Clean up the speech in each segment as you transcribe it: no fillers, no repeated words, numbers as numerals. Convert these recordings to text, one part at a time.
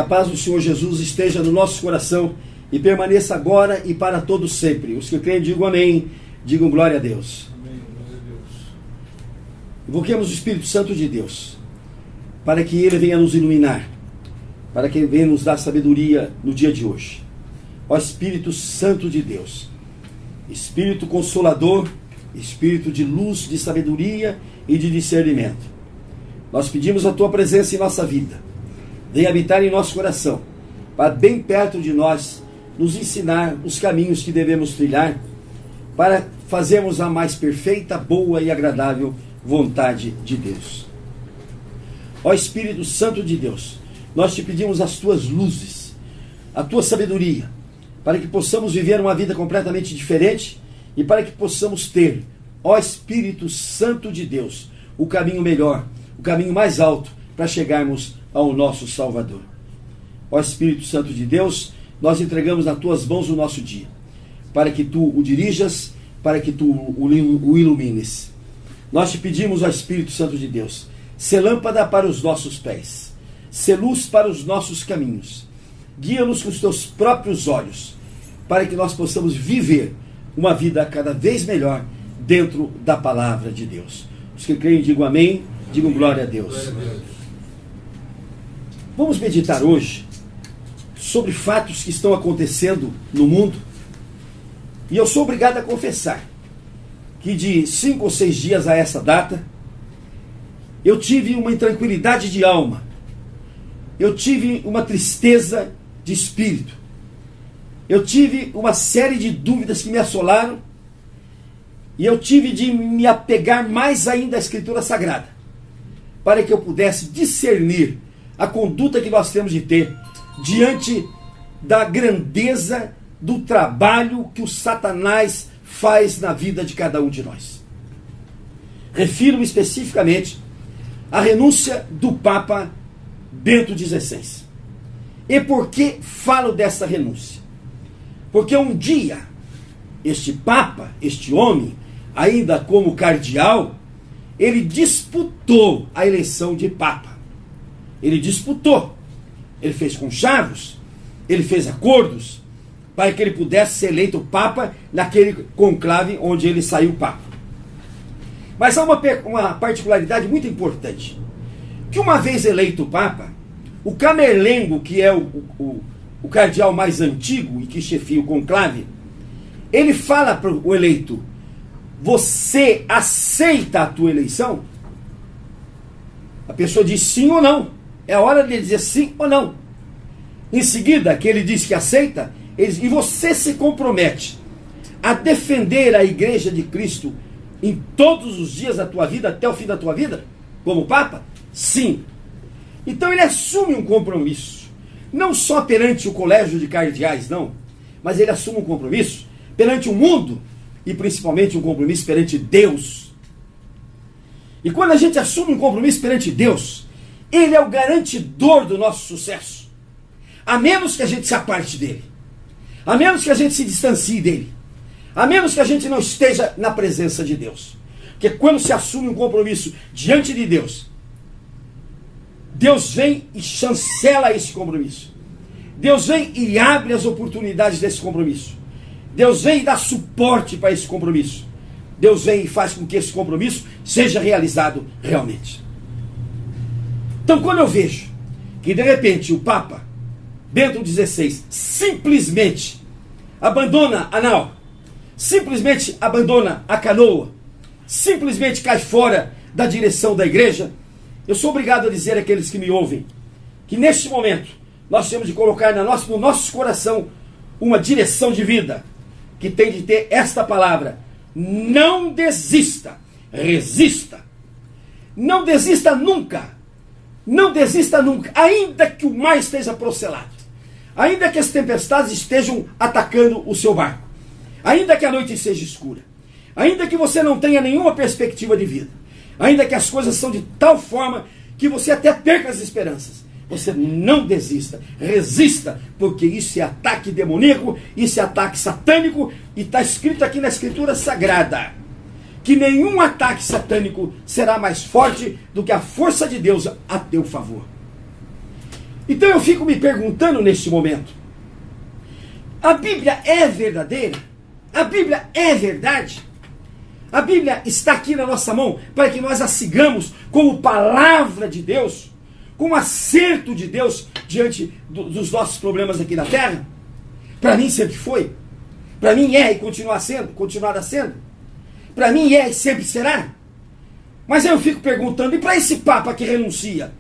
a paz do Senhor Jesus esteja no nosso coração e permaneça agora e para todos sempre. Os que creem digam amém, digam glória a Deus. Amém, glória a Deus. Invoquemos o Espírito Santo de Deus, para que Ele venha nos iluminar, para que Ele venha nos dar sabedoria no dia de hoje. Ó Espírito Santo de Deus, Espírito Consolador, Espírito de luz, de sabedoria e de discernimento, nós pedimos a Tua presença em nossa vida. Venha habitar em nosso coração, para bem perto de nós, nos ensinar os caminhos que devemos trilhar, para fazermos a mais perfeita, boa e agradável vontade de Deus. Ó Espírito Santo de Deus, nós te pedimos as Tuas luzes, a Tua sabedoria, para que possamos viver uma vida completamente diferente e para que possamos ter, ó Espírito Santo de Deus, o caminho melhor, o caminho mais alto para chegarmos ao nosso Salvador. Ó Espírito Santo de Deus, nós entregamos nas Tuas mãos o nosso dia, para que Tu o dirijas, para que Tu o ilumines. Nós te pedimos, ó Espírito Santo de Deus, ser lâmpada para os nossos pés, ser luz para os nossos caminhos. Guia-nos com os Teus próprios olhos, para que nós possamos viver uma vida cada vez melhor dentro da palavra de Deus. Os que creem digam amém, digam glória a Deus. Glória a Deus. Vamos meditar hoje sobre fatos que estão acontecendo no mundo. E eu sou obrigado a confessar que de 5 ou 6 dias a essa data, eu tive uma intranquilidade de alma. Eu tive uma tristeza de espírito. Eu tive uma série de dúvidas que me assolaram. E eu tive de me apegar mais ainda à Escritura Sagrada, para que eu pudesse discernir a conduta que nós temos de ter diante da grandeza do trabalho que o Satanás faz na vida de cada um de nós. Refiro-me especificamente à renúncia do Papa Bento XVI. E por que falo dessa renúncia? Porque um dia, este Papa, este homem, ainda como cardeal, ele disputou a eleição de Papa. Ele disputou. Ele fez conchavos, ele fez acordos, para que ele pudesse ser eleito Papa naquele conclave onde ele saiu Papa. Mas há uma particularidade muito importante, que uma vez eleito Papa, o Camerlengo, que é o cardeal mais antigo e que chefia o conclave, ele fala para o eleito: você aceita a tua eleição? A pessoa diz sim ou não. É a hora de ele dizer sim ou não. Em seguida, que ele diz que aceita, ele diz: e você se compromete a defender a Igreja de Cristo em todos os dias da tua vida, até o fim da tua vida, como Papa? Sim. Então ele assume um compromisso, não só perante o colégio de cardeais, não, mas ele assume um compromisso perante o mundo e principalmente um compromisso perante Deus. E quando a gente assume um compromisso perante Deus, Ele é o garantidor do nosso sucesso. A menos que a gente se aparte dele, a menos que a gente se distancie dele, a menos que a gente não esteja na presença de Deus. Porque quando se assume um compromisso diante de Deus, Deus vem e chancela esse compromisso. Deus vem e abre as oportunidades desse compromisso. Deus vem e dá suporte para esse compromisso. Deus vem e faz com que esse compromisso seja realizado realmente. Então, quando eu vejo que de repente o Papa Bento XVI simplesmente abandona a nau, simplesmente abandona a canoa, simplesmente cai fora da direção da igreja, eu sou obrigado a dizer àqueles que me ouvem que neste momento nós temos de colocar no nosso coração uma direção de vida que tem de ter esta palavra: não desista, resista. Não desista nunca. Não desista nunca, ainda que o mar esteja procelado, ainda que as tempestades estejam atacando o seu barco, ainda que a noite seja escura, ainda que você não tenha nenhuma perspectiva de vida, ainda que as coisas são de tal forma que você até perca as esperanças, você não desista, resista, porque isso é ataque demoníaco, isso é ataque satânico, e está escrito aqui na Escritura Sagrada que nenhum ataque satânico será mais forte do que a força de Deus a teu favor. Então eu fico me perguntando neste momento, a Bíblia é verdadeira? A Bíblia é verdade? A Bíblia está aqui na nossa mão para que nós a sigamos como palavra de Deus, como acerto de Deus diante dos nossos problemas aqui na terra? Para mim sempre foi. Para mim é e continuará sendo. Para mim é e sempre será. Mas eu fico perguntando, e para esse Papa que renuncia?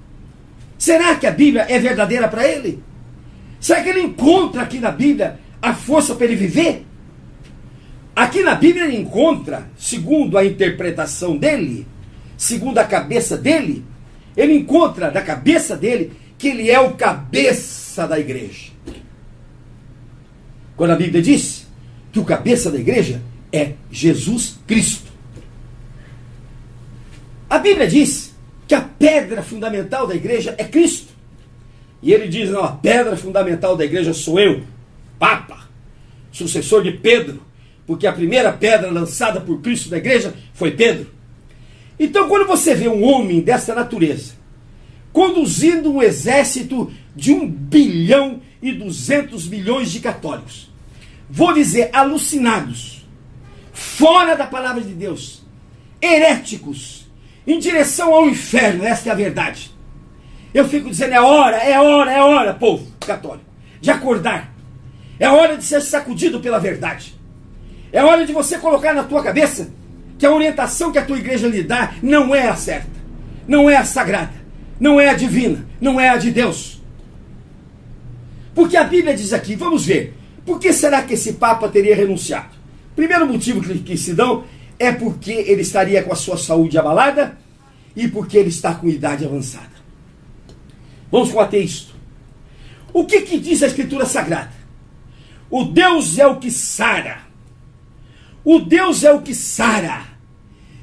Será que a Bíblia é verdadeira para ele? Será que ele encontra aqui na Bíblia a força para ele viver? Aqui na Bíblia ele encontra, segundo a interpretação dele, segundo a cabeça dele, ele encontra da cabeça dele que ele é o cabeça da igreja. Quando a Bíblia diz que o cabeça da igreja é Jesus Cristo. A Bíblia diz que a pedra fundamental da igreja é Cristo. E ele diz, não, a pedra fundamental da igreja sou eu, Papa, sucessor de Pedro, porque a primeira pedra lançada por Cristo da igreja foi Pedro. Então, quando você vê um homem dessa natureza, conduzindo um exército de 1,2 bilhão de católicos, vou dizer, alucinados, fora da palavra de Deus, heréticos, em direção ao inferno, esta é a verdade. Eu fico dizendo, é hora, povo católico, de acordar. É hora de ser sacudido pela verdade. É hora de você colocar na tua cabeça que a orientação que a tua igreja lhe dá não é a certa, não é a sagrada, não é a divina, não é a de Deus. Porque a Bíblia diz aqui, vamos ver, por que será que esse Papa teria renunciado? Primeiro motivo que se dão é porque ele estaria com a sua saúde abalada e porque ele está com idade avançada. Vamos com o ateísta. O que diz a Escritura Sagrada? O Deus é o que sara. O Deus é o que sara.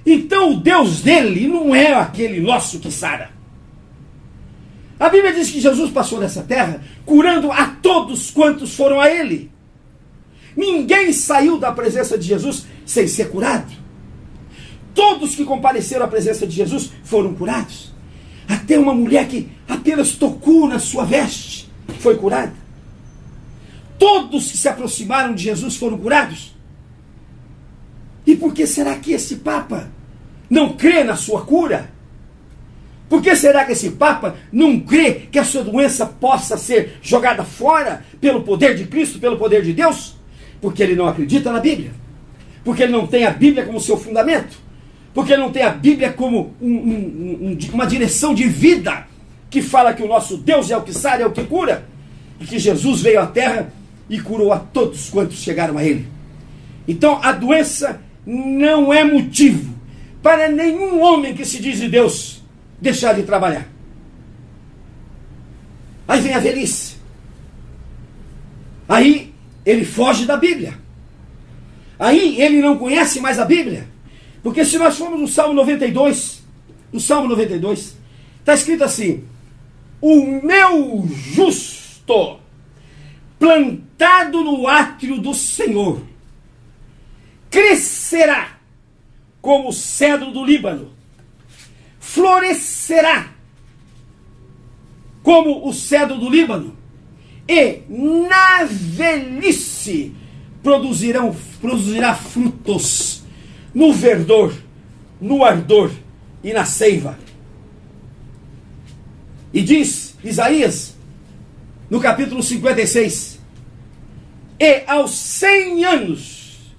Então o Deus dele não é aquele nosso que sara. A Bíblia diz que Jesus passou nessa terra curando a todos quantos foram a ele. Ninguém saiu da presença de Jesus sem ser curado. Todos que compareceram à presença de Jesus foram curados. Até uma mulher que apenas tocou na sua veste foi curada. Todos que se aproximaram de Jesus foram curados. E por que será que esse Papa não crê na sua cura? Por que será que esse Papa não crê que a sua doença possa ser jogada fora pelo poder de Cristo, pelo poder de Deus? Porque ele não acredita na Bíblia. Porque ele não tem a Bíblia como seu fundamento. Porque ele não tem a Bíblia como uma direção de vida que fala que o nosso Deus é o que sara, é o que cura. E que Jesus veio à terra e curou a todos quantos chegaram a ele. Então a doença não é motivo para nenhum homem que se diz de Deus deixar de trabalhar. Aí vem a velhice. Aí ele foge da Bíblia. Aí ele não conhece mais a Bíblia. Porque se nós formos no Salmo 92, está escrito assim: o meu justo, plantado no átrio do Senhor, crescerá como o cedro do Líbano, florescerá como o cedro do Líbano, e na velhice produzirá frutos no verdor, no ardor e na seiva. E diz Isaías, no capítulo 56, e aos 100 anos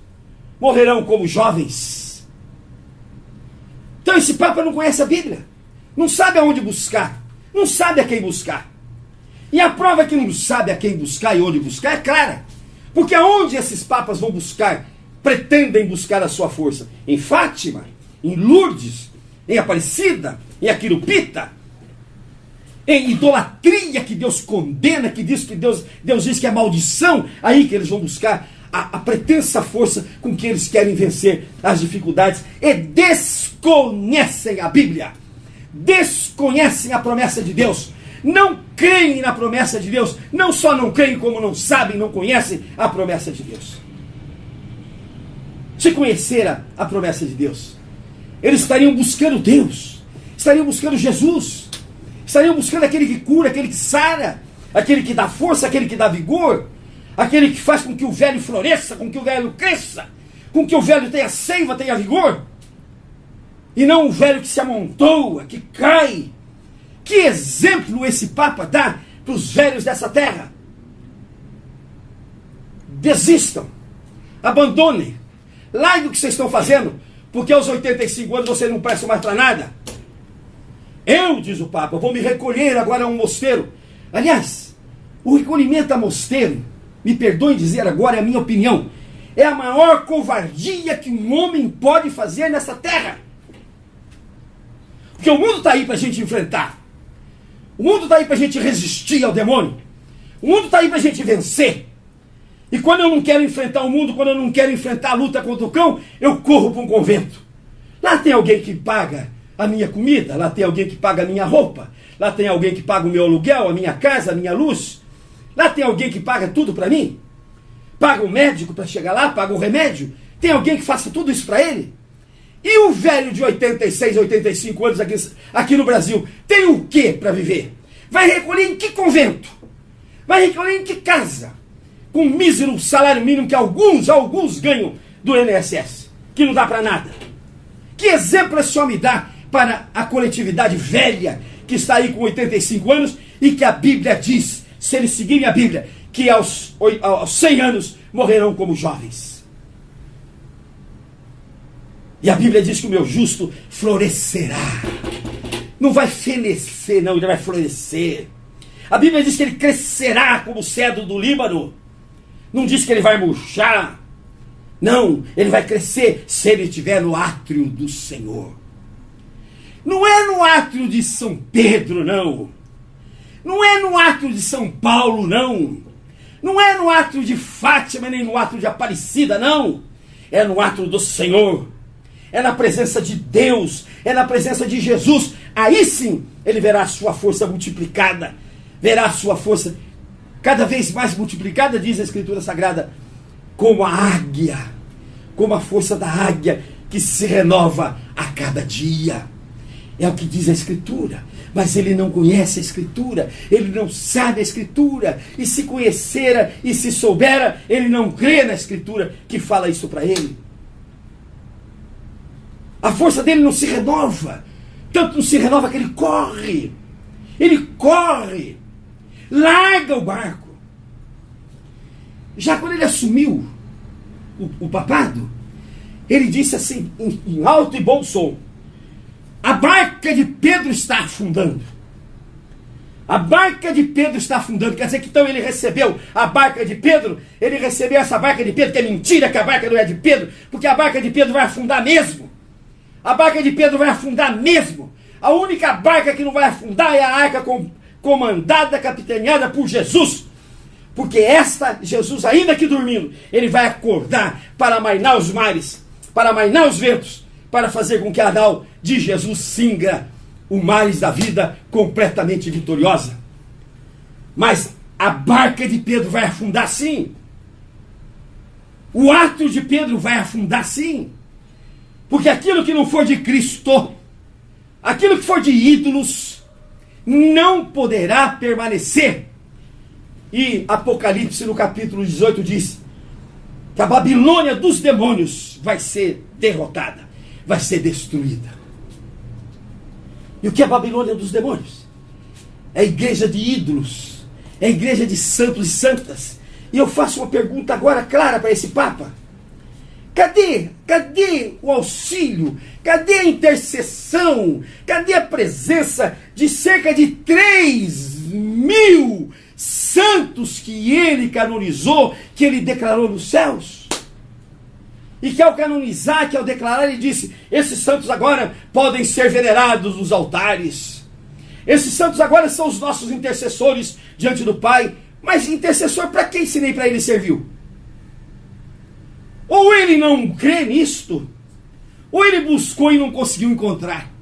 morrerão como jovens. Então esse Papa não conhece a Bíblia, não sabe aonde buscar, não sabe a quem buscar. E a prova que não sabe a quem buscar e onde buscar é clara. Porque aonde esses papas vão buscar, pretendem buscar a sua força? Em Fátima, em Lourdes, em Aparecida, em Aquirupita, em idolatria que Deus condena, que diz que Deus diz que é maldição, aí que eles vão buscar a pretensa força com que eles querem vencer as dificuldades e desconhecem a Bíblia, desconhecem a promessa de Deus, não creem na promessa de Deus, não só não creem, como não sabem, não conhecem a promessa de Deus. Se conhecera a promessa de Deus, eles estariam buscando Deus, estariam buscando Jesus, Estariam buscando aquele que cura, aquele que sara, aquele que dá força, aquele que dá vigor, aquele que faz com que o velho floresça, com que o velho cresça, com que o velho tenha seiva, tenha vigor. E não o velho que se amontoa, que cai. Que exemplo esse Papa dá para os velhos dessa terra? Desistam, abandonem, larguem o que vocês estão fazendo, porque aos 85 anos vocês não prestam mais para nada. Eu, diz o Papa, vou me recolher agora a um mosteiro. Aliás, o recolhimento a mosteiro, me perdoem dizer agora, é a minha opinião, é a maior covardia que um homem pode fazer nessa terra. Porque o mundo está aí para a gente enfrentar. O mundo está aí para a gente resistir ao demônio. O mundo está aí para a gente vencer. E quando eu não quero enfrentar o mundo, quando eu não quero enfrentar a luta contra o cão, eu corro para um convento. Lá tem alguém que paga a minha comida, lá tem alguém que paga a minha roupa, lá tem alguém que paga o meu aluguel, a minha casa, a minha luz. Lá tem alguém que paga tudo para mim. Paga o médico para chegar lá, paga o remédio. Tem alguém que faça tudo isso para ele. E o velho de 86, 85 anos aqui no Brasil, tem o que para viver? Vai recolher em que convento? Vai recolher em que casa? Com um mísero salário mínimo que alguns ganham do INSS, que não dá para nada. Que exemplo esse homem dá para a coletividade velha que está aí com 85 anos e que a Bíblia diz, se eles seguirem a Bíblia, que aos 100 anos morrerão como jovens. E a Bíblia diz que o meu justo florescerá. Não vai fenecer, não, ele vai florescer. A Bíblia diz que ele crescerá como o cedro do Líbano. Não diz que ele vai murchar. Não, ele vai crescer se ele estiver no átrio do Senhor. Não é no átrio de São Pedro, não. Não é no átrio de São Paulo, não. Não é no átrio de Fátima, nem no átrio de Aparecida, não. É no átrio do Senhor. É na presença de Deus. É na presença de Jesus. Aí sim, ele verá a sua força multiplicada. Verá a sua força cada vez mais multiplicada, diz a Escritura Sagrada, como a águia, como a força da águia que se renova a cada dia. É o que diz a Escritura. Mas ele não conhece a Escritura, ele não sabe a Escritura, e se conhecera e se soubera, ele não crê na Escritura que fala isso para ele. A força dele não se renova, tanto não se renova que ele corre, larga o barco. Já quando ele assumiu o papado, ele disse assim, em alto e bom som: a barca de Pedro está afundando. A barca de Pedro está afundando. Quer dizer que então ele recebeu a barca de Pedro, ele recebeu essa barca de Pedro, que é mentira que a barca não é de Pedro, porque a barca de Pedro vai afundar mesmo. A barca de Pedro vai afundar mesmo. A única barca que não vai afundar é a arca comandada, capitaneada por Jesus. Porque Jesus, ainda que dormindo, ele vai acordar para amainar os mares, para amainar os ventos, para fazer com que a nau de Jesus singa o mares da vida completamente vitoriosa. Mas a barca de Pedro vai afundar sim. O átrio de Pedro vai afundar sim. Porque aquilo que não for de Cristo, aquilo que for de ídolos, não poderá permanecer. E Apocalipse no capítulo 18 diz que a Babilônia dos demônios vai ser derrotada, vai ser destruída. E o que é a Babilônia dos demônios? É a igreja de ídolos, é a igreja de santos e santas. E eu faço uma pergunta agora clara para esse Papa. Cadê o auxílio? Cadê a intercessão? Cadê a presença de cerca de 3.000 santos que ele canonizou, que ele declarou nos céus? E que ao canonizar, que ao declarar, ele disse: esses santos agora podem ser venerados nos altares. Esses santos agora são os nossos intercessores diante do Pai. Mas intercessor para quem se nem para ele serviu? Ou ele não crê nisto, ou ele buscou e não conseguiu encontrar.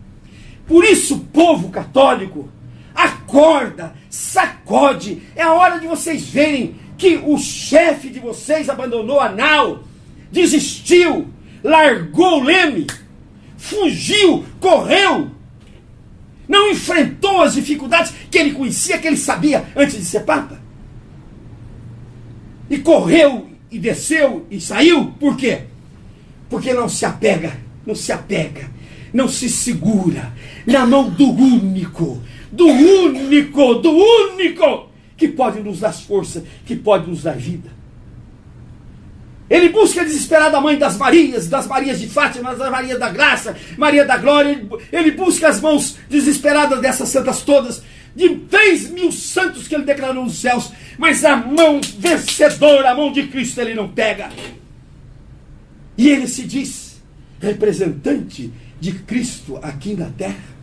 Por isso, povo católico, acorda, sacode. É a hora de vocês verem que o chefe de vocês abandonou a nau, desistiu, largou o leme, fugiu, correu. Não enfrentou as dificuldades que ele conhecia, que ele sabia antes de ser Papa. E correu, e desceu, e saiu. Por quê? Porque não se apega, não se segura na mão do único que pode nos dar força, que pode nos dar vida. Ele busca desesperada a mãe das Marias de Fátima, das Maria da Graça, Maria da Glória. Ele busca as mãos desesperadas dessas santas todas, de 3.000 santos que ele declarou nos céus, mas a mão vencedora, a mão de Cristo, ele não pega. E ele se diz representante de Cristo aqui na terra.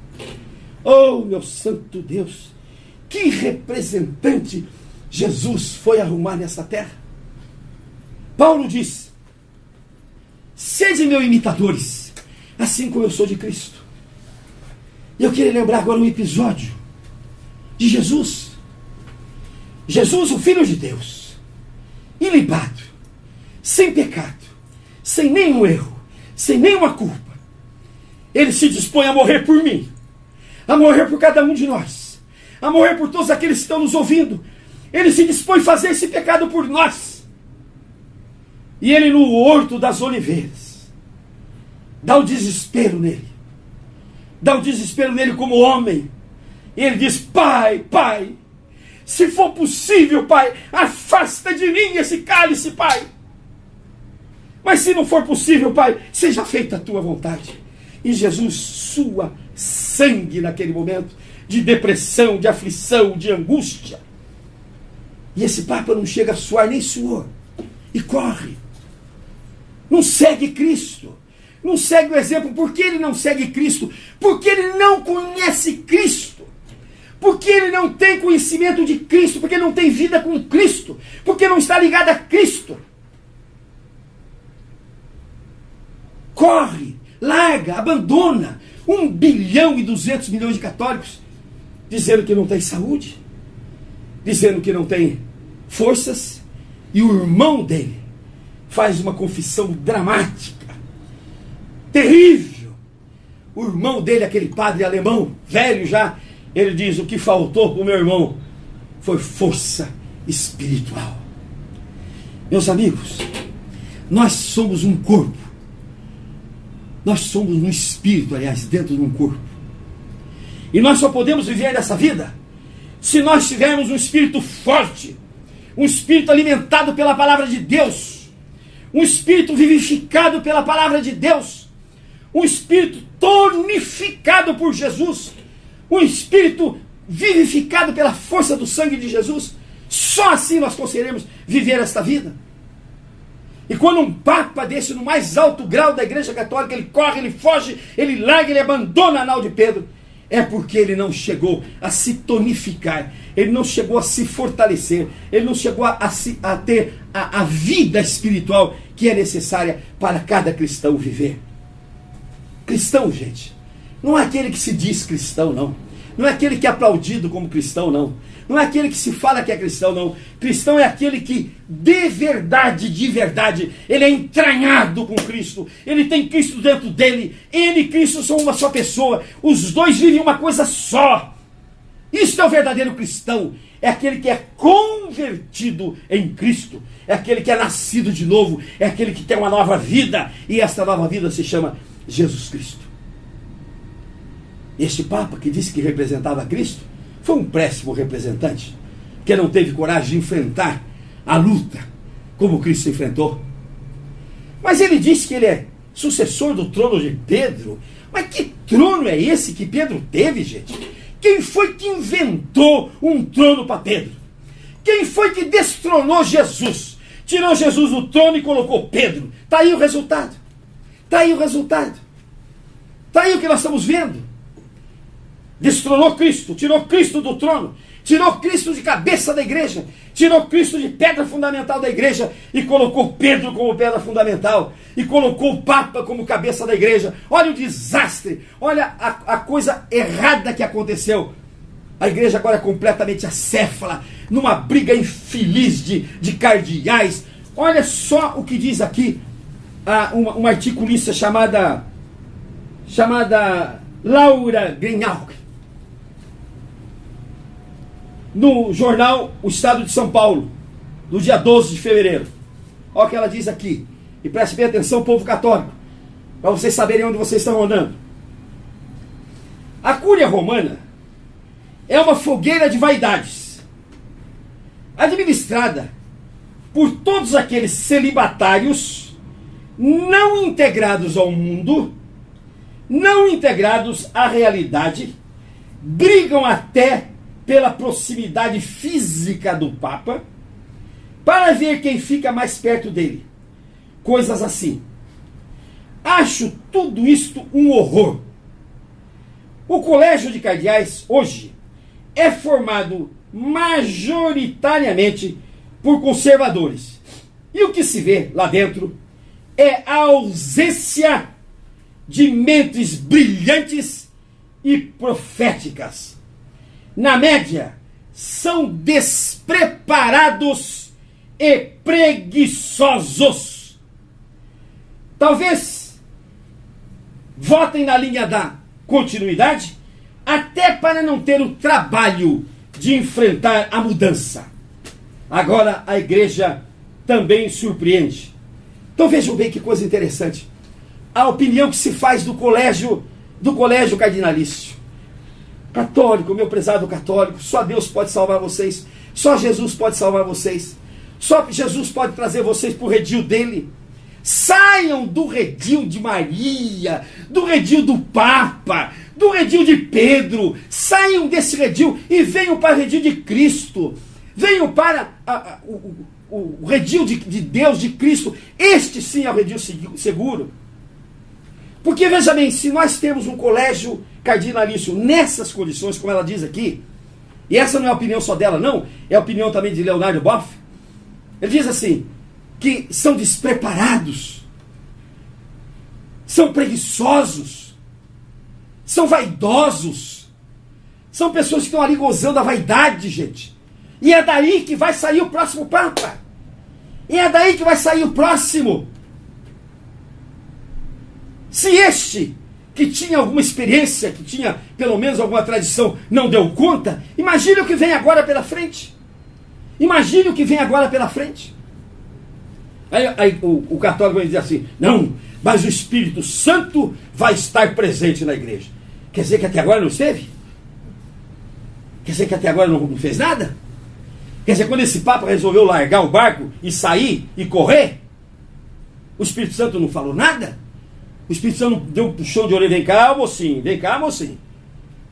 Oh, meu santo Deus, que representante Jesus foi arrumar nessa terra. Paulo diz: sede meus imitadores, assim como eu sou de Cristo. E eu queria lembrar agora um episódio de Jesus. Jesus, o Filho de Deus, ilibado, sem pecado, sem nenhum erro, sem nenhuma culpa. Ele se dispõe a morrer por mim, a morrer por cada um de nós, a morrer por todos aqueles que estão nos ouvindo. Ele se dispõe a fazer esse pecado por nós. E ele no Horto das Oliveiras dá o desespero nele. Dá o desespero nele como homem. E ele diz: Pai, se for possível, Pai, afasta de mim esse cálice, Pai. Mas se não for possível, Pai, seja feita a tua vontade. E Jesus sua sangue naquele momento de depressão, de aflição, de angústia. E esse Papa não chega a suar nem suor. E corre. Não segue Cristo. Não segue o exemplo. Por que ele não segue Cristo? Porque ele não conhece Cristo. Porque ele não tem conhecimento de Cristo. Porque ele não tem vida com Cristo. Porque não está ligado a Cristo. Corre, larga, abandona 1 bilhão e 200 milhões de católicos, dizendo que não tem saúde, dizendo que não tem forças, e o irmão dele faz uma confissão dramática, terrível. O irmão dele, aquele padre alemão, velho já, ele diz: o que faltou para o meu irmão foi força espiritual. Meus amigos, nós somos um corpo. Nós somos um espírito, aliás, dentro de um corpo. E nós só podemos viver nessa vida se nós tivermos um espírito forte, um espírito alimentado pela palavra de Deus, um espírito vivificado pela palavra de Deus, um espírito tonificado por Jesus, um espírito vivificado pela força do sangue de Jesus. Só assim nós conseguiremos viver esta vida. E quando um Papa desse, no mais alto grau da Igreja Católica, ele corre, ele foge, ele larga, ele abandona a nau de Pedro, é porque ele não chegou a se tonificar, ele não chegou a se fortalecer, ele não chegou a ter a vida espiritual que é necessária para cada cristão viver. Cristão, gente, não é aquele que se diz cristão, não. Não é aquele que é aplaudido como cristão, não. Não é aquele que se fala que é cristão, não. Cristão é aquele que, de verdade, ele é entranhado com Cristo. Ele tem Cristo dentro dele. Ele e Cristo são uma só pessoa. Os dois vivem uma coisa só. Isso é o verdadeiro cristão. É aquele que é convertido em Cristo. É aquele que é nascido de novo. É aquele que tem uma nova vida. E esta nova vida se chama Jesus Cristo. Este Papa que disse que representava Cristo foi um péssimo representante, que não teve coragem de enfrentar a luta como Cristo enfrentou. Mas ele disse que ele é sucessor do trono de Pedro. Mas que trono é esse que Pedro teve, gente? Quem foi que inventou um trono para Pedro? Quem foi que destronou Jesus? Tirou Jesus do trono e colocou Pedro. Está aí o resultado. Está aí o resultado. Está aí o que nós estamos vendo. Destronou Cristo, tirou Cristo do trono, tirou Cristo de cabeça da igreja, tirou Cristo de pedra fundamental da igreja e colocou Pedro como pedra fundamental, e colocou o Papa como cabeça da igreja. Olha o desastre, olha a coisa errada que aconteceu. A igreja agora é completamente acéfala, numa briga infeliz de cardeais. Olha só o que diz aqui uma articulista chamada Laura Greenhalgh. no jornal O Estado de São Paulo, no dia 12 de fevereiro. Olha o que ela diz aqui. E preste bem atenção, povo católico, para vocês saberem onde vocês estão andando. A Cúria Romana é uma fogueira de vaidades, administrada por todos aqueles celibatários não integrados ao mundo, não integrados à realidade, brigam até pela proximidade física do Papa, para ver quem fica mais perto dele. Coisas assim. Acho tudo isto um horror. O Colégio de Cardeais, hoje, é formado majoritariamente por conservadores. E o que se vê lá dentro é a ausência de mentes brilhantes e proféticas. Na média, são despreparados e preguiçosos. Talvez votem na linha da continuidade, até para não ter o trabalho de enfrentar a mudança. Agora a igreja também surpreende. Então vejam bem que coisa interessante. A opinião que se faz do colégio cardinalício. Católico, meu prezado católico, só Deus pode salvar vocês. Só Jesus pode salvar vocês. Só Jesus pode trazer vocês para o redil dele. Saiam do redil de Maria, do redil do Papa, do redil de Pedro. Saiam desse redil e venham para o redil de Cristo. Venham para o redil de Deus, de Cristo. Este sim é o redil seguro. Porque veja bem, se nós temos um colégio cardinalício nessas condições, como ela diz aqui, e essa não é a opinião só dela não, é a opinião também de Leonardo Boff, ele diz assim, que são despreparados, são preguiçosos, são vaidosos, são pessoas que estão ali gozando a vaidade, gente. E é daí que vai sair o próximo Papa. E é daí que vai sair o próximo. Se este, que tinha alguma experiência, que tinha pelo menos alguma tradição, não deu conta, imagine o que vem agora pela frente. Imagine o que vem agora pela frente. Aí o católico vai dizer assim, não, mas o Espírito Santo vai estar presente na igreja. Quer dizer que até agora não esteve? Quer dizer que até agora não fez nada? Quer dizer, quando esse Papa resolveu largar o barco e sair e correr, o Espírito Santo não falou nada? O Espírito Santo não deu um puxão de orelha, vem cá, mocinho, vem cá, mocinho.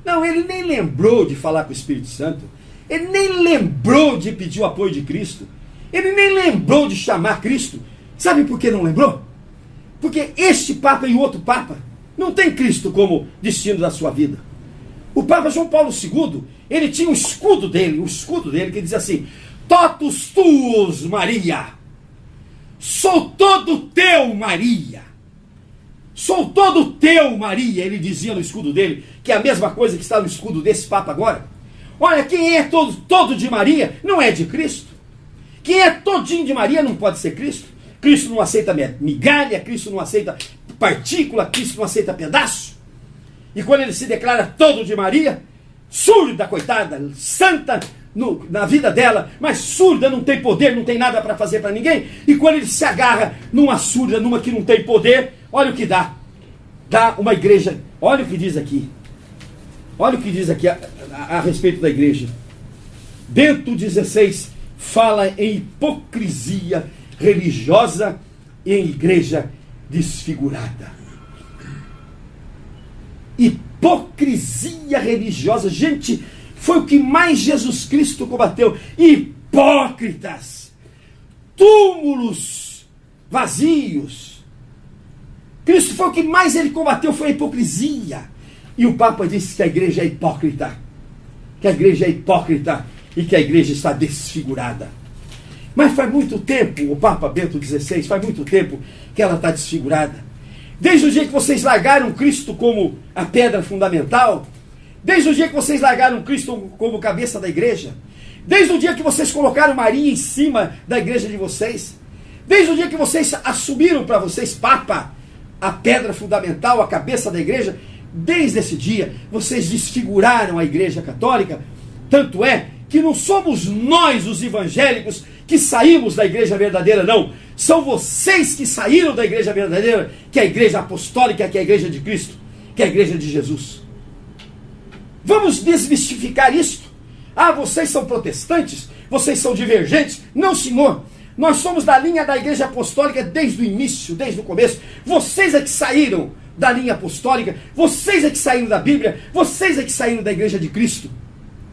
Não, ele nem lembrou de falar com o Espírito Santo. Ele nem lembrou de pedir o apoio de Cristo. Ele nem lembrou de chamar Cristo. Sabe por que não lembrou? Porque este Papa e o outro Papa não tem Cristo como destino da sua vida. O Papa João Paulo II, ele tinha um escudo dele que dizia assim, totus tuus, Maria. Sou todo teu, Maria. Sou todo teu, Maria. Ele dizia no escudo dele, que é a mesma coisa que está no escudo desse Papa agora. Olha, quem é todo de Maria não é de Cristo. Quem é todinho de Maria não pode ser Cristo. Cristo não aceita migalha, Cristo não aceita partícula, Cristo não aceita pedaço. E quando ele se declara todo de Maria, surda, coitada, santa na vida dela, mas surda, não tem poder, não tem nada para fazer para ninguém. E quando ele se agarra numa surda, numa que não tem poder, olha o que dá. Dá uma igreja, olha o que diz aqui. Olha o que diz aqui a respeito da igreja. Bento XVI fala em hipocrisia religiosa e em igreja desfigurada. Hipocrisia religiosa. Gente, foi o que mais Jesus Cristo combateu. Hipócritas. Túmulos vazios. Cristo foi o que mais ele combateu, foi a hipocrisia. E o Papa disse que a igreja é hipócrita. Que a igreja é hipócrita e que a igreja está desfigurada. Mas faz muito tempo, o Papa Bento XVI, faz muito tempo que ela está desfigurada. Desde o dia que vocês largaram Cristo como a pedra fundamental, desde o dia que vocês largaram Cristo como cabeça da igreja, desde o dia que vocês colocaram Maria em cima da igreja de vocês, desde o dia que vocês assumiram para vocês Papa, a pedra fundamental, a cabeça da igreja, desde esse dia vocês desfiguraram a igreja católica. Tanto é que não somos nós, os evangélicos, que saímos da igreja verdadeira, não. São vocês que saíram da igreja verdadeira, que é a igreja apostólica, que é a igreja de Cristo, que é a igreja de Jesus. Vamos desmistificar isto. Ah, vocês são protestantes, vocês são divergentes. Não, senhor. Nós somos da linha da igreja apostólica desde o início, desde o começo. Vocês é que saíram da linha apostólica, vocês é que saíram da Bíblia, vocês é que saíram da igreja de Cristo.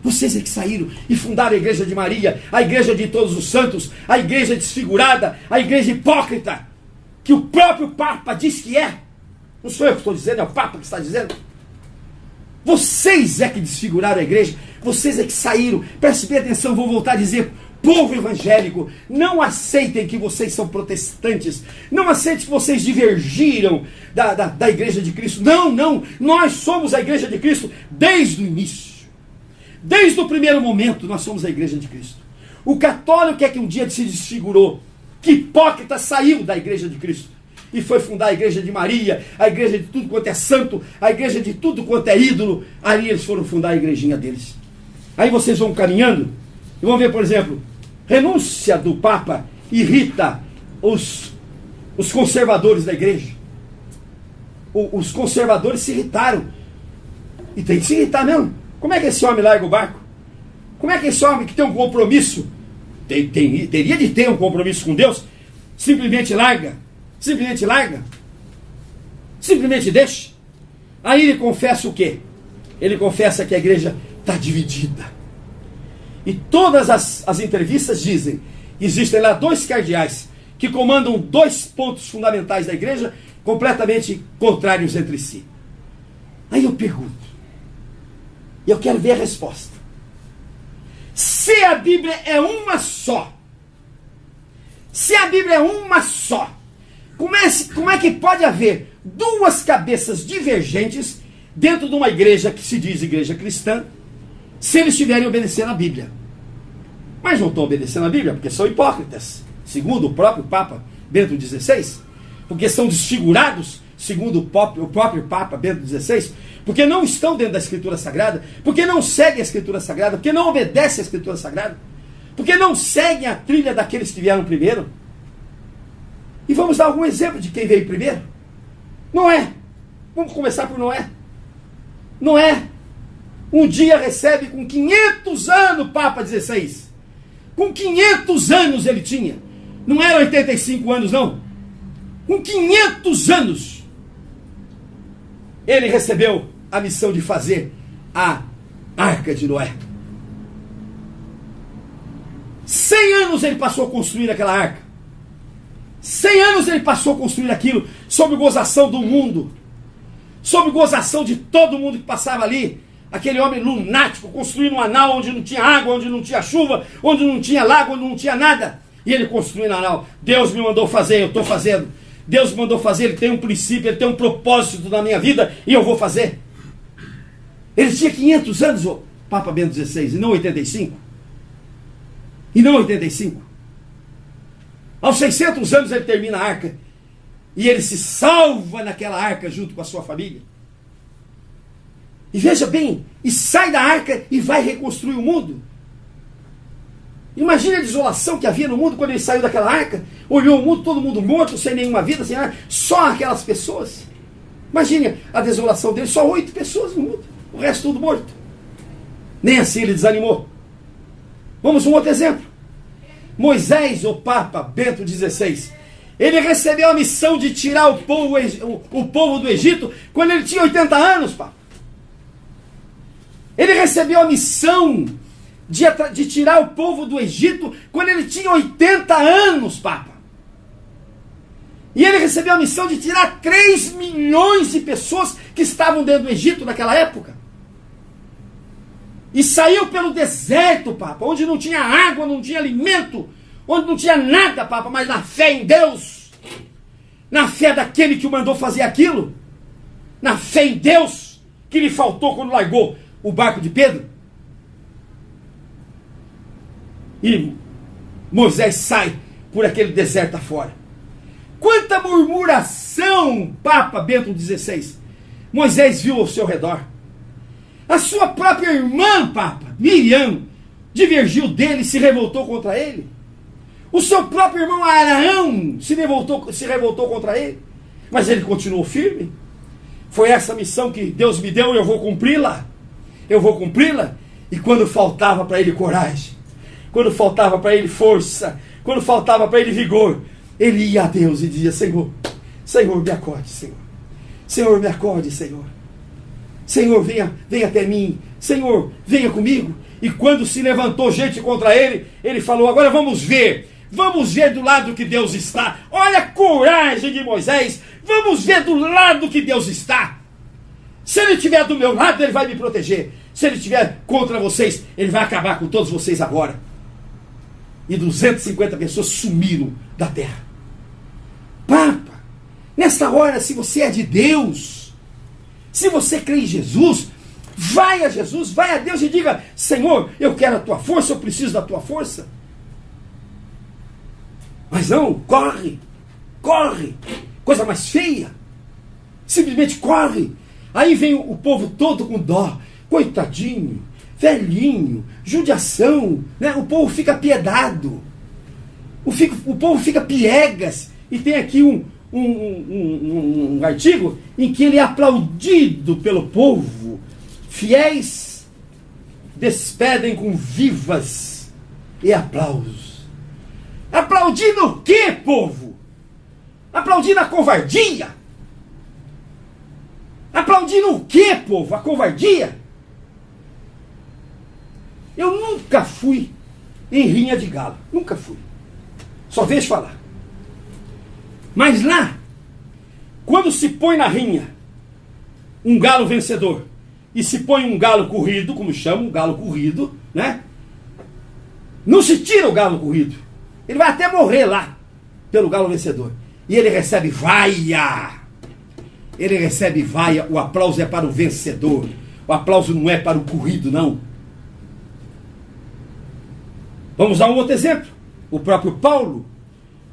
Vocês é que saíram e fundaram a igreja de Maria, a igreja de todos os santos, a igreja desfigurada, a igreja hipócrita, que o próprio Papa diz que é. Não sou eu que estou dizendo, é o Papa que está dizendo. Vocês é que desfiguraram a igreja, vocês é que saíram. Preste bem atenção, vou voltar a dizer, povo evangélico, não aceitem que vocês são protestantes, não aceitem que vocês divergiram da igreja de Cristo. Não, não, nós somos a igreja de Cristo desde o início. Desde o primeiro momento nós somos a igreja de Cristo. O católico é que um dia se desfigurou, que hipócrita saiu da igreja de Cristo e foi fundar a igreja de Maria, a igreja de tudo quanto é santo, a igreja de tudo quanto é ídolo. Ali eles foram fundar a igrejinha deles. Aí vocês vão caminhando e vão ver, por exemplo, renúncia do Papa irrita os conservadores da igreja. Os conservadores se irritaram. E tem que se irritar mesmo. Como é que esse homem larga o barco? Como é que esse homem que tem um compromisso, teria de ter um compromisso com Deus, simplesmente larga? Simplesmente larga? Simplesmente deixa? Aí ele confessa o quê? Ele confessa que a igreja está dividida. E todas as entrevistas dizem que existem lá dois cardeais que comandam dois pontos fundamentais da igreja completamente contrários entre si. Aí eu pergunto, e eu quero ver a resposta. Se a Bíblia é uma só, se a Bíblia é uma só, como é que pode haver duas cabeças divergentes dentro de uma igreja que se diz igreja cristã, se eles estiverem obedecendo a Bíblia? Mas não estão obedecendo a Bíblia porque são hipócritas, segundo o próprio Papa Bento XVI, porque são desfigurados, segundo o próprio Papa Bento XVI, porque não estão dentro da Escritura Sagrada, porque não seguem a Escritura Sagrada, porque não obedecem a Escritura Sagrada, porque não seguem a trilha daqueles que vieram primeiro. E vamos dar algum exemplo de quem veio primeiro? Noé. Vamos começar por Noé. Noé, um dia recebe com 500 anos, Papa 16. Com 500 anos ele tinha. Não era 85 anos, não. Com 500 anos, ele recebeu a missão de fazer a Arca de Noé. 100 anos ele passou a construir aquela arca. 100 anos ele passou a construir aquilo, sob gozação do mundo, sob gozação de todo mundo que passava ali. Aquele homem lunático, construindo um anal onde não tinha água, onde não tinha chuva, onde não tinha lago, onde não tinha nada. E ele construindo um anal. Deus me mandou fazer, eu estou fazendo. Deus me mandou fazer, ele tem um princípio, ele tem um propósito na minha vida e eu vou fazer. Ele tinha 500 anos, o Papa Bento XVI, e não 85. E não 85. Aos 600 anos ele termina a arca. E ele se salva naquela arca junto com a sua família. E veja bem, e sai da arca e vai reconstruir o mundo. Imagine a desolação que havia no mundo quando ele saiu daquela arca. Olhou o mundo, todo mundo morto, sem nenhuma vida, sem nada, só aquelas pessoas. Imagine a desolação dele, só 8 pessoas no mundo, o resto tudo morto. Nem assim ele desanimou. Vamos um outro exemplo. Moisés, o Papa Bento XVI, ele recebeu a missão de tirar o povo do Egito quando ele tinha 80 anos, Papa. Ele recebeu a missão de tirar o povo do Egito quando ele tinha 80 anos, Papa. E ele recebeu a missão de tirar 3 milhões de pessoas que estavam dentro do Egito naquela época. E saiu pelo deserto, Papa, onde não tinha água, não tinha alimento, onde não tinha nada, Papa, mas na fé em Deus, na fé daquele que o mandou fazer aquilo, na fé em Deus, que lhe faltou quando largou o barco de Pedro. E Moisés sai por aquele deserto afora. Quanta murmuração, Papa Bento XVI, Moisés viu ao seu redor. A sua própria irmã, Papa, Miriam, divergiu dele, se revoltou contra ele. O seu próprio irmão Araão se revoltou contra ele. Mas ele continuou firme. Foi essa missão que Deus me deu e eu vou cumpri-la. Eu vou cumpri-la. E quando faltava para ele coragem, quando faltava para ele força, quando faltava para ele vigor, ele ia a Deus e dizia: Senhor, Senhor, me acorde, Senhor. Senhor, me acorde, Senhor. Senhor, venha até mim. Senhor, venha comigo. E quando se levantou gente contra ele, ele falou: agora vamos ver. Vamos ver do lado que Deus está. Olha a coragem de Moisés. Vamos ver do lado que Deus está. Se ele estiver do meu lado, ele vai me proteger. Se ele estiver contra vocês, ele vai acabar com todos vocês agora. E 250 pessoas sumiram da terra. Papa, nesta hora, se você é de Deus, se você crê em Jesus, vai a Jesus, vai a Deus e diga: Senhor, eu quero a tua força, eu preciso da tua força. Mas não, corre, corre, coisa mais feia, simplesmente corre. Aí vem o povo todo com dó, coitadinho, velhinho, judiação, né? O povo fica apiedado, o povo fica piegas. E tem aqui um artigo em que ele é aplaudido pelo povo. Fiéis despedem com vivas e aplausos. Aplaudindo o quê, povo? Aplaudindo a covardia? Aplaudindo o quê, povo? A covardia? Eu nunca fui em rinha de galo. Nunca fui. Só vejo falar. Mas lá, quando se põe na rinha um galo vencedor e se põe um galo corrido, como chamam, um galo corrido, né? Não se tira o galo corrido. Ele vai até morrer lá pelo galo vencedor. E ele recebe vaia. Ele recebe vaia. O aplauso é para o vencedor. O aplauso não é para o corrido, não. Vamos dar um outro exemplo. O próprio Paulo.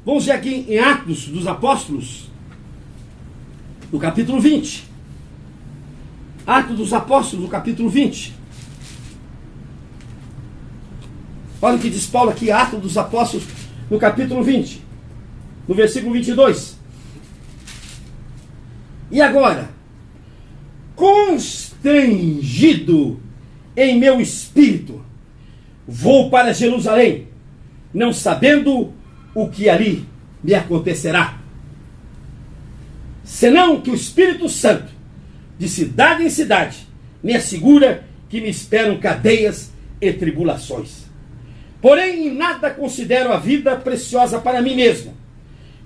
Vamos ver aqui em Atos dos Apóstolos, no capítulo 20. Atos dos Apóstolos, no capítulo 20. Olha o que diz Paulo aqui, Atos dos Apóstolos, no capítulo 20, no versículo 22. E agora, constrangido em meu espírito, vou para Jerusalém, não sabendo o que ali me acontecerá, senão que o Espírito Santo, de cidade em cidade, me assegura que me esperam cadeias e tribulações. Porém, em nada considero a vida preciosa para mim mesmo,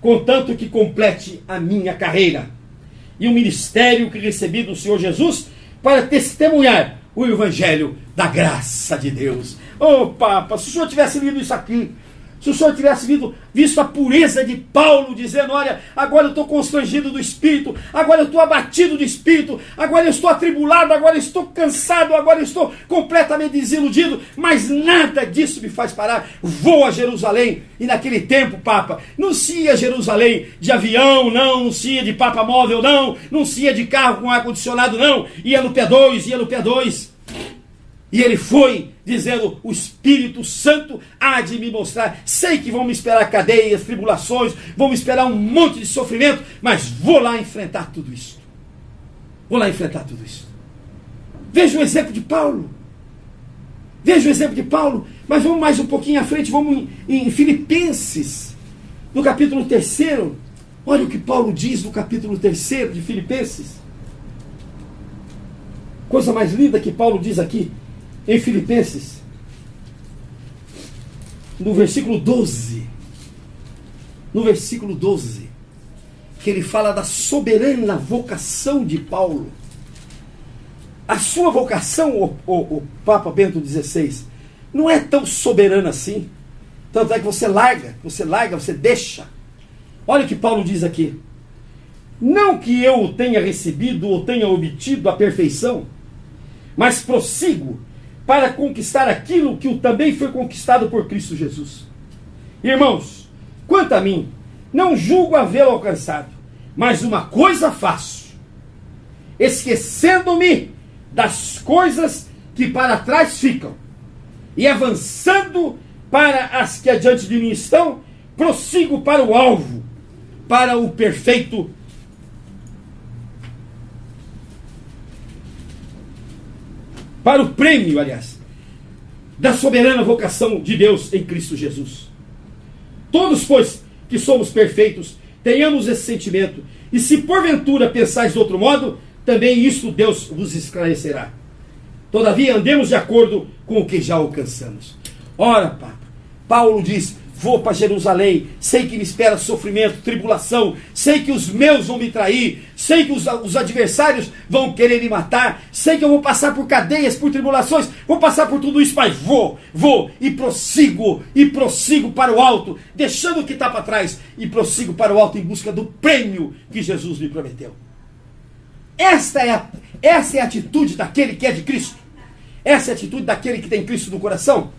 contanto que complete a minha carreira e o ministério que recebi do Senhor Jesus para testemunhar o Evangelho da graça de Deus. Oh, Papa, se o senhor tivesse lido isso aqui, se o senhor tivesse visto a pureza de Paulo, dizendo: olha, agora eu estou constrangido do Espírito, agora eu estou abatido do Espírito, agora eu estou atribulado, agora eu estou cansado, agora eu estou completamente desiludido, mas nada disso me faz parar, vou a Jerusalém. E naquele tempo, Papa, não se ia a Jerusalém de avião, não se ia de Papa móvel, não se ia de carro com ar-condicionado, não, ia no P2, ia no P2. E ele foi dizendo: o Espírito Santo há de me mostrar. Sei que vão me esperar cadeias, tribulações, vão me esperar um monte de sofrimento, mas vou lá enfrentar tudo isso. Vou lá enfrentar tudo isso. Veja o exemplo de Paulo. Veja o exemplo de Paulo. Mas vamos mais um pouquinho à frente, vamos em Filipenses, no capítulo 3. Olha o que Paulo diz no capítulo 3 de Filipenses. Coisa mais linda que Paulo diz aqui em Filipenses, no versículo 12, que ele fala da soberana vocação de Paulo. A sua vocação, o Papa Bento XVI, não é tão soberana assim. Tanto é que você larga, você deixa. Olha o que Paulo diz aqui: não que eu tenha recebido ou tenha obtido a perfeição, mas prossigo para conquistar aquilo que também foi conquistado por Cristo Jesus. Irmãos, quanto a mim, não julgo havê-lo alcançado, mas uma coisa faço, esquecendo-me das coisas que para trás ficam, e avançando para as que adiante de mim estão, prossigo para o alvo, para o perfeito para o prêmio, aliás, da soberana vocação de Deus em Cristo Jesus. Todos, pois, que somos perfeitos, tenhamos esse sentimento, e se porventura pensais de outro modo, também isso Deus vos esclarecerá. Todavia, andemos de acordo com o que já alcançamos. Ora, Papa, Paulo diz: vou para Jerusalém, sei que me espera sofrimento, tribulação, sei que os meus vão me trair, sei que os adversários vão querer me matar, sei que eu vou passar por cadeias, por tribulações, vou passar por tudo isso, mas vou, e prossigo para o alto, deixando o que está para trás, e prossigo para o alto em busca do prêmio que Jesus me prometeu. Essa é a atitude daquele que é de Cristo. Essa é a atitude daquele que tem Cristo no coração.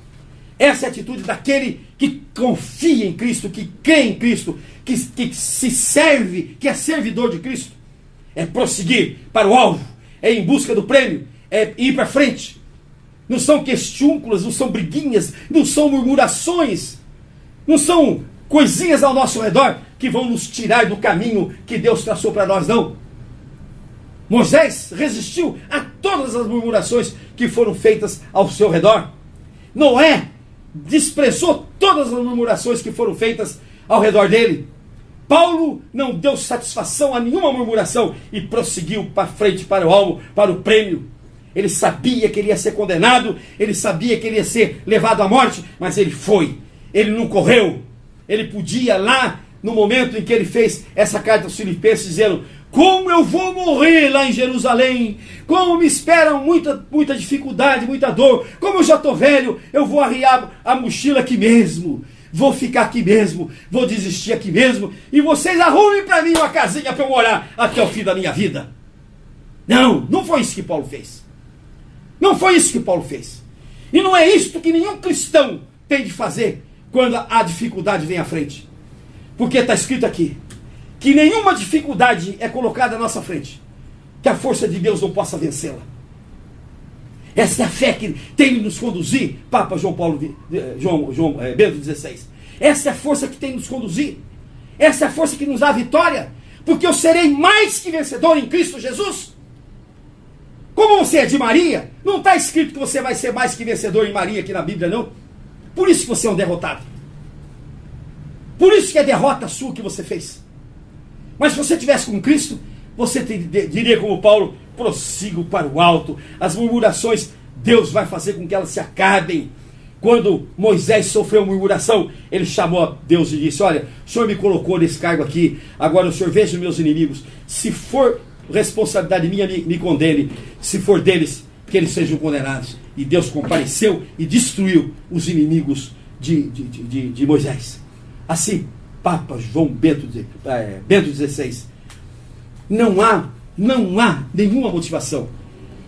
Essa é a atitude daquele que confia em Cristo, que crê em Cristo, que se serve, que é servidor de Cristo. É prosseguir para o alvo, é ir em busca do prêmio, é ir para frente. Não são questiúnculas, não são briguinhas, não são murmurações, não são coisinhas ao nosso redor que vão nos tirar do caminho que Deus traçou para nós, não. Moisés resistiu a todas as murmurações que foram feitas ao seu redor. Noé desprezou todas as murmurações que foram feitas ao redor dele. Paulo não deu satisfação a nenhuma murmuração e prosseguiu para frente, para o alvo, para o prêmio. Ele sabia que ele ia ser condenado, ele sabia que ele ia ser levado à morte, mas ele foi. Ele não correu. Ele podia lá, no momento em que ele fez essa carta aos Filipenses, dizendo: como eu vou morrer lá em Jerusalém, como me espera muita dificuldade, muita dor, como eu já estou velho, eu vou arriar a mochila aqui mesmo, vou ficar aqui mesmo, vou desistir aqui mesmo, e vocês arrumem para mim uma casinha para eu morar até o fim da minha vida. Não foi isso que Paulo fez. Não foi isso que Paulo fez. E não é isto que nenhum cristão tem de fazer quando a dificuldade vem à frente. Porque está escrito aqui que nenhuma dificuldade é colocada à nossa frente que a força de Deus não possa vencê-la. Essa é a fé que tem de nos conduzir, Papa Bento XVI. Essa é a força que tem de nos conduzir. Essa é a força que nos dá a vitória. Porque eu serei mais que vencedor em Cristo Jesus. Como você é de Maria, não está escrito que você vai ser mais que vencedor em Maria aqui na Bíblia, não. Por isso que você é um derrotado. Por isso que é derrota sua que você fez. Mas se você estivesse com Cristo, você diria como Paulo: prossigo para o alto. As murmurações, Deus vai fazer com que elas se acabem. Quando Moisés sofreu murmuração, ele chamou a Deus e disse: olha, o Senhor me colocou nesse cargo aqui, agora o Senhor veja os meus inimigos. Se for responsabilidade minha, me condene. Se for deles, que eles sejam condenados. E Deus compareceu e destruiu os inimigos de Moisés. Assim, Papa Bento XVI, não há nenhuma motivação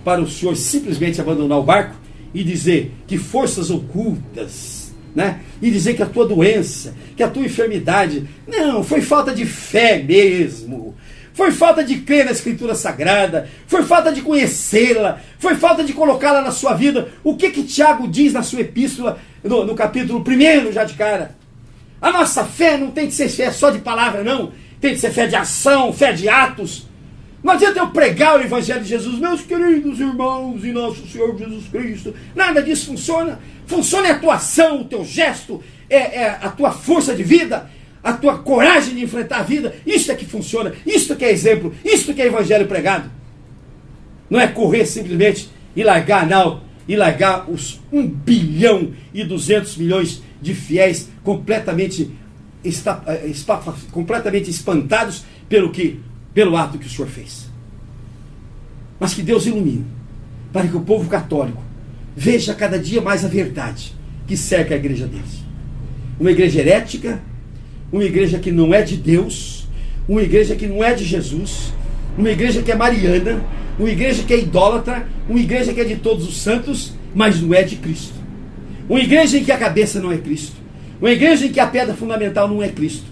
para o senhor simplesmente abandonar o barco e dizer que forças ocultas, né? E dizer que a tua doença, que a tua enfermidade, não, foi falta de fé mesmo, foi falta de crer na Escritura Sagrada, foi falta de conhecê-la, foi falta de colocá-la na sua vida. O que Tiago diz na sua epístola, no capítulo 1, já de cara? A nossa fé não tem que ser fé só de palavra, não. Tem que ser fé de ação, fé de atos. Não adianta eu pregar o Evangelho de Jesus, meus queridos irmãos e nosso Senhor Jesus Cristo. Nada disso funciona. Funciona a tua ação, o teu gesto, a tua força de vida, a tua coragem de enfrentar a vida. Isso é que funciona, isso que é exemplo, isso que é Evangelho pregado. Não é correr simplesmente e largar os 1,2 bilhão de fiéis completamente espantados pelo ato que o Senhor fez. Mas que Deus ilumine, para que o povo católico veja cada dia mais a verdade que cerca a igreja deles. Uma igreja herética, uma igreja que não é de Deus, uma igreja que não é de Jesus, uma igreja que é mariana, uma igreja que é idólatra, uma igreja que é de todos os santos, mas não é de Cristo. Uma igreja em que a cabeça não é Cristo. Uma igreja em que a pedra fundamental não é Cristo.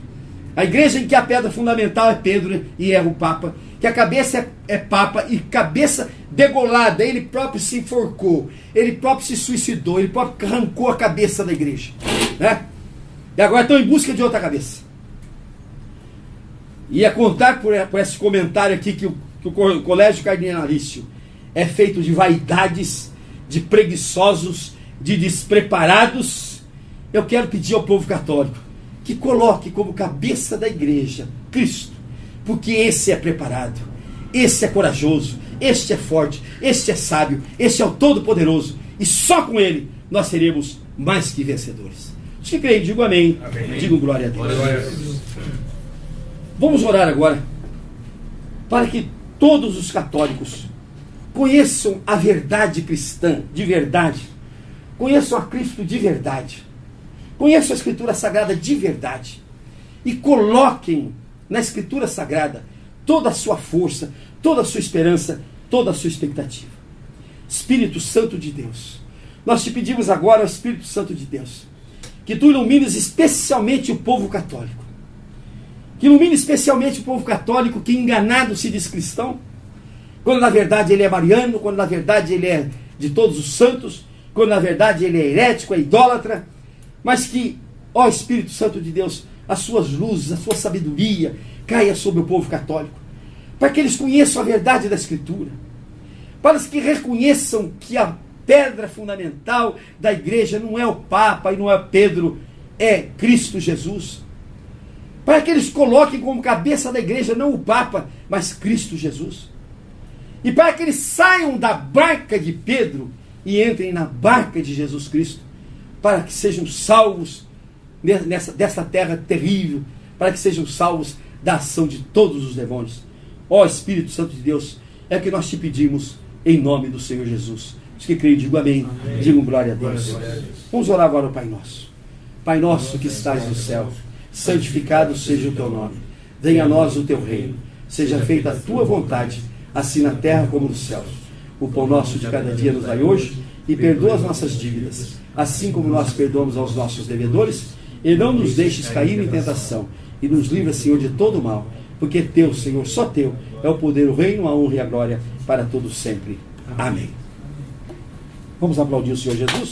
A igreja em que a pedra fundamental é Pedro e é o Papa, que a cabeça é Papa e cabeça degolada, ele próprio se enforcou, ele próprio se suicidou, ele próprio arrancou a cabeça da igreja, né? E agora estão em busca de outra cabeça. E a contar por esse comentário aqui que o colégio cardinalício é feito de vaidades, de preguiçosos, de despreparados, eu quero pedir ao povo católico que coloque como cabeça da igreja Cristo, porque esse é preparado, esse é corajoso, este é forte, este é sábio, este é o Todo-Poderoso, e só com ele nós seremos mais que vencedores. Os que creem, digam amém, amém. Digam glória a Deus. Glória a Deus. Vamos orar agora para que todos os católicos conheçam a verdade cristã de verdade, conheçam a Cristo de verdade, conheçam a Escritura Sagrada de verdade e coloquem na Escritura Sagrada toda a sua força, toda a sua esperança, toda a sua expectativa. Espírito Santo de Deus, nós te pedimos agora, Espírito Santo de Deus, que tu ilumines especialmente o povo católico, que ilumine especialmente o povo católico que enganado se diz cristão, quando na verdade ele é mariano, quando na verdade ele é de todos os santos, quando na verdade ele é herético, é idólatra, mas que, ó Espírito Santo de Deus, as suas luzes, a sua sabedoria caia sobre o povo católico, para que eles conheçam a verdade da Escritura, para que reconheçam que a pedra fundamental da igreja não é o Papa e não é Pedro, é Cristo Jesus, para que eles coloquem como cabeça da igreja não o Papa, mas Cristo Jesus, e para que eles saiam da barca de Pedro e entrem na barca de Jesus Cristo, para que sejam salvos dessa terra terrível, para que sejam salvos da ação de todos os demônios. Ó Espírito Santo de Deus, é o que nós te pedimos em nome do Senhor Jesus. Os que creem, digam amém, amém. Digam glória a Deus. Glória a Deus. Vamos orar agora o Pai Nosso. Pai nosso que estás no céu, santificado seja o teu nome. Venha a nós o teu reino. Seja feita a tua vontade, assim na terra como nos céus. O pão nosso de cada dia nos dai hoje, e perdoa as nossas dívidas, assim como nós perdoamos aos nossos devedores, e não nos deixes cair em tentação, e nos livra, Senhor, de todo mal, porque teu, Senhor, só teu, é o poder, o reino, a honra e a glória para todos sempre. Amém. Vamos aplaudir o Senhor Jesus?